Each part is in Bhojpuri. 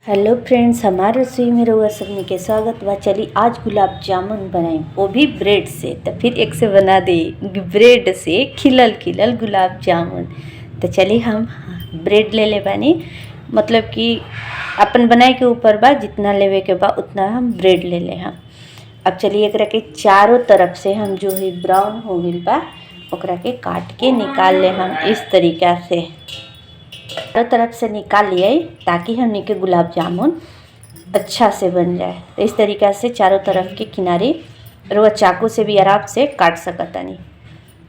हेलो फ्रेंड्स, हमारे रसोई में रहुआ सबने के स्वागत बा। चली आज गुलाब जामुन बनाई, वो भी ब्रेड से। तो फिर एक से बना दे ब्रेड से खिलल खिलल गुलाब जामुन। तो चली हम ब्रेड ले बानी, मतलब कि अपन बनाए के ऊपर बा, जितना लेवे के बा उतना हम ब्रेड ले हम। अब चलिए एकरा के चारों तरफ से हम जो है ब्राउन हो गई बा ओकरा के काट के निकाल ले हम इस तरीक़ा से। चारों तरफ से निकाल लिए ताकि हमने के गुलाब जामुन अच्छा से बन जाए। तो इस तरीक़ा से चारों तरफ के किनारे और चाकू से भी आराम से काट सकता नहीं।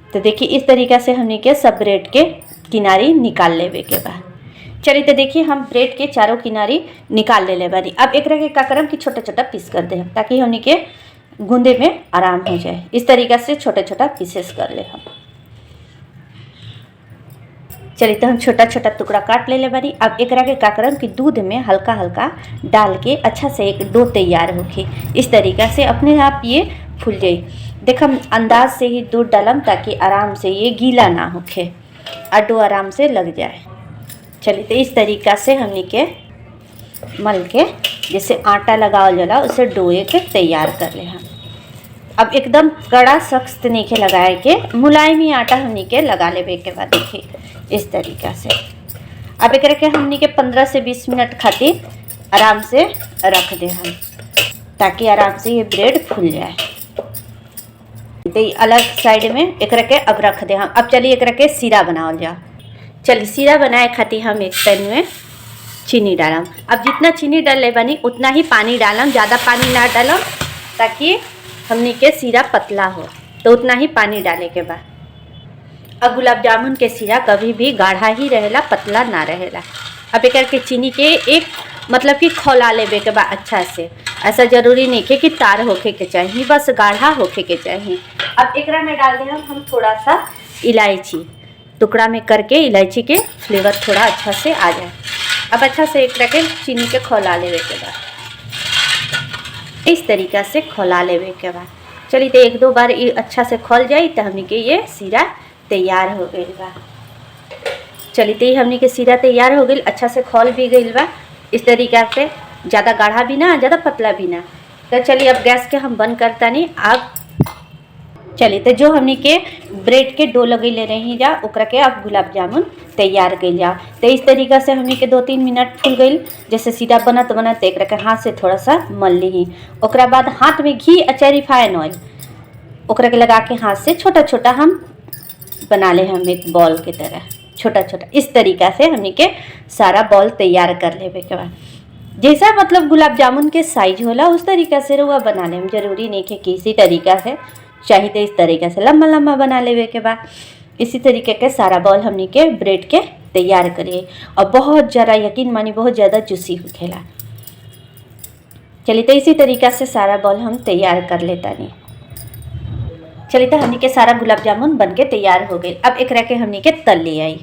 तो देखिए इस तरीक़ा से हमने के सब ब्रेड के किनारे निकाल लेवे के बाद। चलिए तो देखिए हम ब्रेड के चारों किनारे निकाल ले बानी। अब एक के का करम कि छोटा छोटा पीस कर दे ताकि हमने के गूंदे में आराम हो जाए। इस तरीक़ा से छोटा छोटा पीसेस कर ले हम। चलिए तो हम छोटा छोटा टुकड़ा काट ले बानी। अब एक के का करम कि दूध में हल्का हल्का डाल के अच्छा से एक डो तैयार होके इस तरीक़ा से अपने आप ये फूल जाए। देख हम अंदाज से ही दूध डालम ताकि आराम से ये गीला ना होके और डो आराम से लग जाए। चलिए तो इस तरीक़ा से हमने के मल के जैसे आटा लगावल जाला उसे डोए के तैयार कर ले हम। अब एकदम कड़ा सख्त नीचे लगाए के मुलायम ही आटा हमने के लगा लेवे के बाद देखिए इस तरीक़ा से। अब एक के हमने के 15 से 20 मिनट खातिर आराम से रख दे हम ताकि आराम से ये ब्रेड फूल जाए। तो अलग साइड में एक के अब रख दे हम। अब चलिए एक के सीरा बनावल जाओ। चलिए सीरा बनाए खातिर हम एक पैन में चीनी डालम। अब जितना चीनी डाल ले बनी उतना ही पानी डालम, ज़्यादा पानी ना डालम ताकि हमने के सीरा पतला हो। तो उतना ही पानी डाले के बाद अब गुलाब जामुन के सीरा कभी भी गाढ़ा ही रहेला, पतला ना रहेला। अब एक के चीनी के एक मतलब कि खौला लेवे के बाद अच्छा से। ऐसा जरूरी नहीं है कि तार होके के चाहिए, बस गाढ़ा होके के चाहिए। अब एक में डाल दें हम थोड़ा सा इलायची, टुकड़ा में करके इलायची के फ्लेवर थोड़ा अच्छा से आ जाए। अब अच्छा से एक के चीनी के खौला लेवे के बाद इस तरीक़ा से खौला लेवे के बाद चलिए तो एक दो बार ये अच्छा से खोल जाए तो हमने के ये सीरा तैयार हो गई बा। चलिए तो हमने के सीरा तैयार हो गई, अच्छा से खोल भी गई बा इस तरीक़ा से। ज़्यादा गाढ़ा भी ना, ज़्यादा पतला भी ना। तो चलिए अब गैस के हम बंद करता नहीं। अब चलिए तो जो हमने के ब्रेड के डो लगे ले रही जा ओकरा के अब गुलाब जामुन तैयार कर जा। तो इस तरीक़ा से हमने के 2-3 मिनट फूल गई। जैसे सीधा बनत बनत एक के हाथ से थोड़ा सा मल ली। ओकरा बाद हाथ में घी अच्छा रिफाइन ऑयल ओकरा के लगा के हाथ से छोटा छोटा हम बना ले हम एक बॉल के तरह छोटा छोटा। इस तरीक़ा से हमने के सारा बॉल तैयार कर लेवे के बाद जैसा मतलब गुलाब जामुन के साइज होला उस तरीक़ा से रुआ बना ले। जरूरी नहीं कि किसी तरीक़ा से चाहिए तो इस तरीक़े से लम्बा लम्बा बना लेवे के बाद इसी तरीके के सारा बॉल हमने के ब्रेड के तैयार करिए। और बहुत ज़्यादा यकीन मानी बहुत ज़्यादा जूसी होखेला। चलिए तो इसी तरीक़ा से सारा बॉल हम तैयार कर लेता नहीं। चलिए तो हमने के सारा गुलाब जामुन बन के तैयार हो गई। अब एक के हमने के तल ले आई।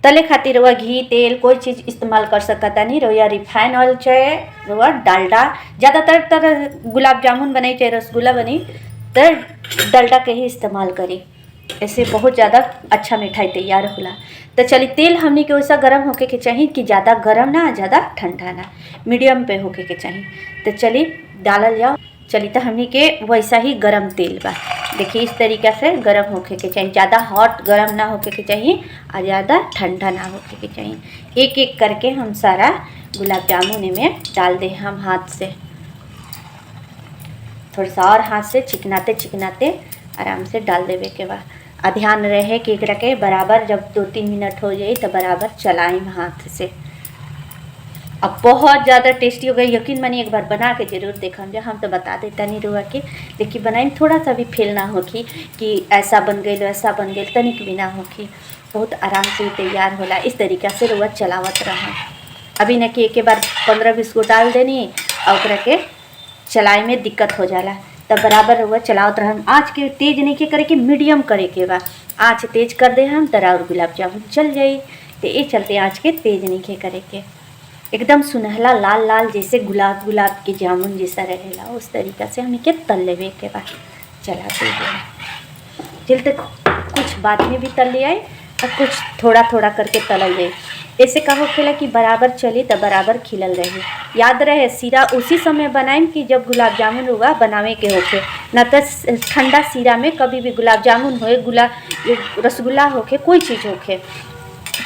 तले खातिर रवा घी तेल कोई चीज़ इस्तेमाल कर सकता नहीं। रवा रिफाइन ऑयल चाहे रवा डालडा, ज़्यादातर गुलाब जामुन बने चाहे रसगुल्ला बनी तो डालडा के ही इस्तेमाल करी। ऐसे बहुत ज़्यादा अच्छा मिठाई तैयार होला। तो चलिए तेल हमने के वैसा गर्म होके के चाहिए कि ज़्यादा गर्म ना ज़्यादा ठंडा ना, मीडियम पे होके के चाहिए। तो चलिए डालल जाओ। चलिए तो हमने के वैसा ही गरम तेल बा देखिए इस तरीक़ा से गरम होके के चाहिए। ज़्यादा हॉट गरम ना होके के चाहिए और ज़्यादा ठंडा ना होके के चाहिए। एक एक करके हम सारा गुलाब जामुन में डाल दें हम हाथ से। थोड़ा सा और हाथ से चिकनाते चिकनाते आराम से डाल देवे के बाद ध्यान रहे कि एकरा के बराबर जब 2-3 मिनट हो जाए तो बराबर चलाएं हाथ से। अब बहुत ज़्यादा टेस्टी हो गई, यकीन मानिए एक बार बना के ज़रूर देखम जा। हम तो बता देता नहीं रुआ के, लेकिन बनाई थोड़ा सा भी फेल ना होगी कि ऐसा बन गई वैसा बन गई, तनिक भी ना होगी। बहुत आराम से तैयार होला। इस तरीक़ा से रुआ चलावत रहा। अभी न कि एक बार 15-20 गो डाल देनी और ओकरा के चलाए में दिक्कत हो जाला। तब बराबर हुआ चलावत रहम। आँच के तेज़ नहीं के करे के मीडियम करे के बा। आँच तेज़ कर दे हम तरा और गुलाब जामुन चल जाई। तो ये चलते आँच के तेज़ नहीं के करे के एकदम सुनहला लाल लाल जैसे गुलाब के जामुन जैसा रहेला उस तरीक़ा से हमें के तल लेवे के बाद चला दे। चलते कुछ बाद में भी तल ले आए और कुछ थोड़ा थोड़ा करके तल जाए। ऐसे का होखेला कि बराबर चली तो बराबर खिलल रही। याद रहे सीरा उसी समय बनाएम कि जब गुलाब जामुन हुआ बनावे के होके, न तो ठंडा सीरा में कभी भी गुलाब जामुन होए, रसगुल्ला होके, कोई चीज़ होके,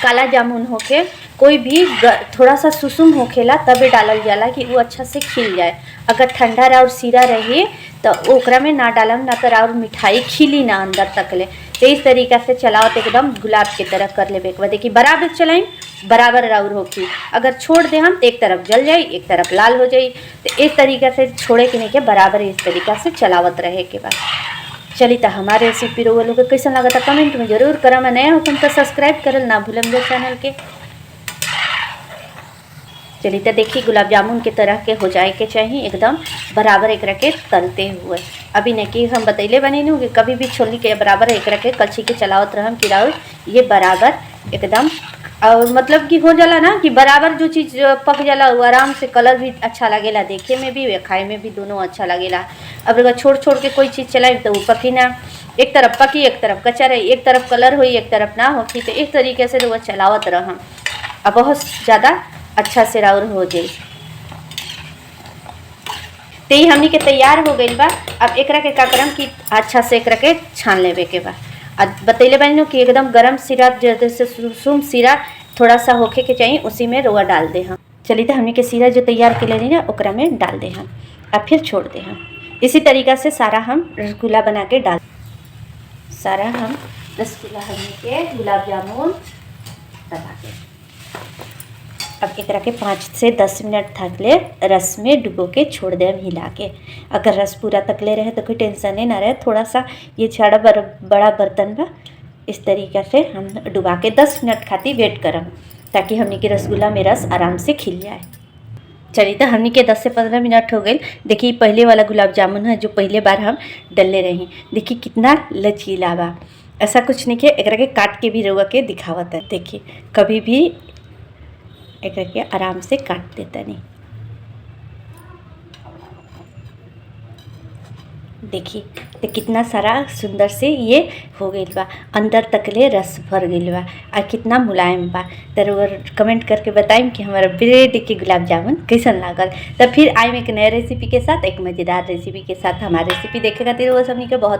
काला जामुन होके, कोई भी थोड़ा सा सुसुम होखेला तबे डालल जाला कि वो अच्छा से खिल जाए। अगर ठंडा और सीरा रही तो ओकरा में ना डालम, ना तो और मिठाई खिली ना अंदर तक ले। तो इस तरीक़ा से चलावत एकदम गुलाब की तरह कर लेबे के बाद देखिए बराबर चलाएं, बराबर राउर होगी। अगर छोड़ दे हम तो एक तरफ जल जाई, एक तरफ लाल हो जाई। तो इस तरीक़ा से छोड़े के नहीं के बराबर इस तरीक़ा से चलावत रहे के बाद। चलिए तो हमारे रेसिपी रोग लोग कैसा लगा था कमेंट में जरूर करम। नया हो तुम तो सब्सक्राइब करल ना भूलम जो चैनल के। चलिए तो देखिए गुलाब जामुन के तरह के हो जाए के चाहिए एकदम बराबर एक रखे तलते हुए। अभी नहीं कि हम बतैले बनी नू कि कभी भी छोलनी के बराबर एक रखे कलछी के चलावत रहम कि राउर ये बराबर एकदम, और मतलब कि हो जाला ना कि बराबर जो चीज़ पक जाला वो आराम से कलर भी अच्छा लगेला, देखे में भी खाए में भी दोनों अच्छा लगेला। अब अगर छोड़ छोड़ के कोई चीज़ चलाए तो वो पकी ना, एक तरफ पकी एक तरफ कच्चा रही, एक तरफ कलर हुई एक तरफ ना होती। तो इस तरीके से वो चलावत रहम अब बहुत ज़्यादा अच्छा से राउर हो जाए। तो ये हमनी के तैयार हो गई बा। अब एकरा के का करम कि अच्छा से एकरा के छान लेवे के बा। आज बतैले बनी कि एकदम गरम सीरा जैसे सुसुम सीरा थोड़ा सा होके के चाहिए उसी में रवा डाल दे हम। चलिए तो हमनी के सीरा जो तैयार के लेनी ना ओकरा में डाल दे हम, अब फिर छोड़ दे हम। इसी तरीक़ा से सारा हम रसगुल्ला बना के डाल, सारा हम रसगुल्ला हमनी के गुलाब जामुन दबा के अब एक के 5 से 10 मिनट तक ले रस में डुबो के छोड़ दे हम हिला के। अगर रस पूरा तकले रहे तो कोई टेंशन ही ना रहे। थोड़ा सा ये छड़ा बड़ा बर्तन बा, इस तरीक़े से हम डुबा के 10 मिनट खातिर वेट करम ताकि हमनी के रसगुल्ला में रस आराम से खिल जाए। चलिए तो हमनी के 10 से 15 मिनट हो गए। देखिए पहले वाला गुलाब जामुन है जो पहले बार हम डलले रही, देखिए कितना लचीला बा। ऐसा कुछ नहीं कि एक के काट के भी रउआ के दिखावत है। देखिए कभी भी एक के आराम से काट देता नहीं। देखिए तो कितना सारा सुंदर से ये हो गई बा, अंदर तकले रस भर गई बा और कितना मुलायम बा। तो कमेंट करके बताइम कि हमारा ब्रेड के गुलाब जामुन कैसन लागल। तो फिर आइम एक नया रेसिपी के साथ, एक मज़ेदार रेसिपी के साथ। हमारी रेसिपी देखे खातिर वो सबनी के बहुत